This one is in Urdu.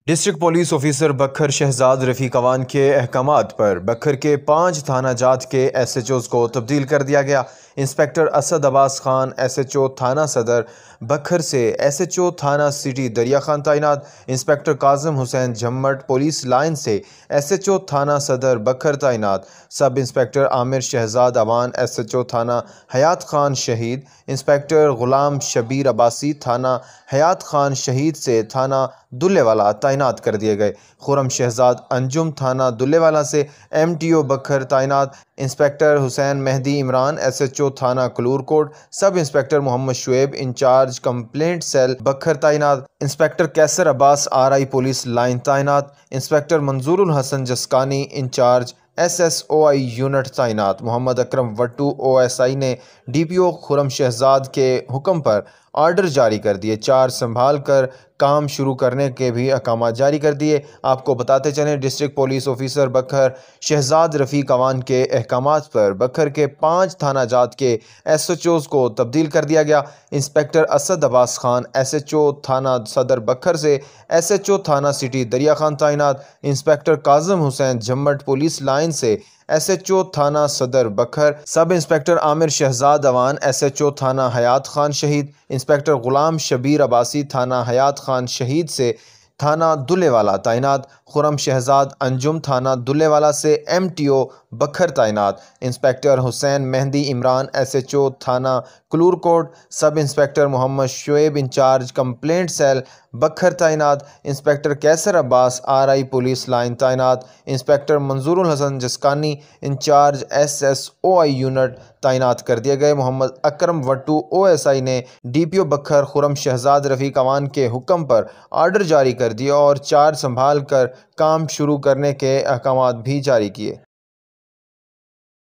ڈسٹرکٹ پولیس آفیسر بکھر شہزاد رفیق اوان کے احکامات پر بکھر کے 5 تھانہ جات کے ایس ایچ اوز کو تبدیل کر دیا گیا۔ انسپکٹر اسد عباس خان ایس ایچ او تھانہ صدر بکھر سے ایس ایچ او تھانہ سٹی دریا خان تعینات۔ Inspector Kazim Hussain Jhammat police line سے ایس ایچ او تھانہ صدر بکھر تعینات۔ Sub inspector Amir Shahzad Awan S H O تھانہ حیات خان شہید۔ انسپکٹر غلام شبیر عباسی تھانہ حیات خان شہید سے تھانہ دلے والا تعینات کر دیے گئے۔ خرم شہزاد انجم تھانہ دلے والا سے ایم ٹی او بکھر تعینات۔ انسپکٹر حسین مہدی عمران ایس ایچ او تھانہ کلور کوٹ۔ سب انسپکٹر محمد شعیب انچارج کمپلینٹ سیل بکھر تعینات۔ انسپکٹر کیسر عباس آر آئی پولیس لائن تعینات۔ انسپکٹر منظور الحسن Jaskani incharge S S O آئی یونٹ تعینات۔ محمد اکرم وٹو او ایس آئی نے ڈی پی او خرم شہزاد کے حکم پر آرڈر جاری کر دیے۔ 4 سنبھال کر کام شروع کرنے کے بھی احکامات جاری کر دیے۔ آپ کو بتاتے چلیں ڈسٹرکٹ پولیس آفیسر بکھر شہزاد رفیق اوان کے احکامات پر بکھر کے 5 تھانہ جات کے ایس ایچ اوز کو تبدیل کر دیا گیا۔ انسپکٹر اسد عباس خان ایس ایچ او تھانہ صدر بکھر سے ایس ایچ او تھانہ سٹی دریا خان تعینات۔ Inspector Kazim Hussain Jhammat police line سے ایس ایچ او تھانہ Saddar Bhakkar. Sub inspector Amir Shahzad Awan S H O تھانہ حیات خان شہید۔ انسپکٹر غلام شبیر عباسی تھانہ حیات خان شہید سے تھانہ دلے والا تعینات۔ خرم شہزاد انجم تھانہ دلے والا سے ایم ٹی او بکھر تعینات۔ انسپکٹر حسین مہدی عمران ایس ایچ او تھانہ کلور کوٹ۔ سب انسپکٹر محمد شعیب انچارج کمپلینٹ سیل بکھر تعینات۔ انسپکٹر کیسر عباس آر آئی پولیس لائن تعینات۔ انسپکٹر منظور الحسن Jaskani incharge S S O آئی یونٹ تعینات کر دیے گئے۔ محمد اکرم وٹو او ایس آئی نے ڈی پی او بکھر خرم شہزاد رفیق اوان کے حکم پر آرڈر جاری کر دیے اور 4 سنبھال کر کام شروع کرنے کے احکامات بھی جاری کیے۔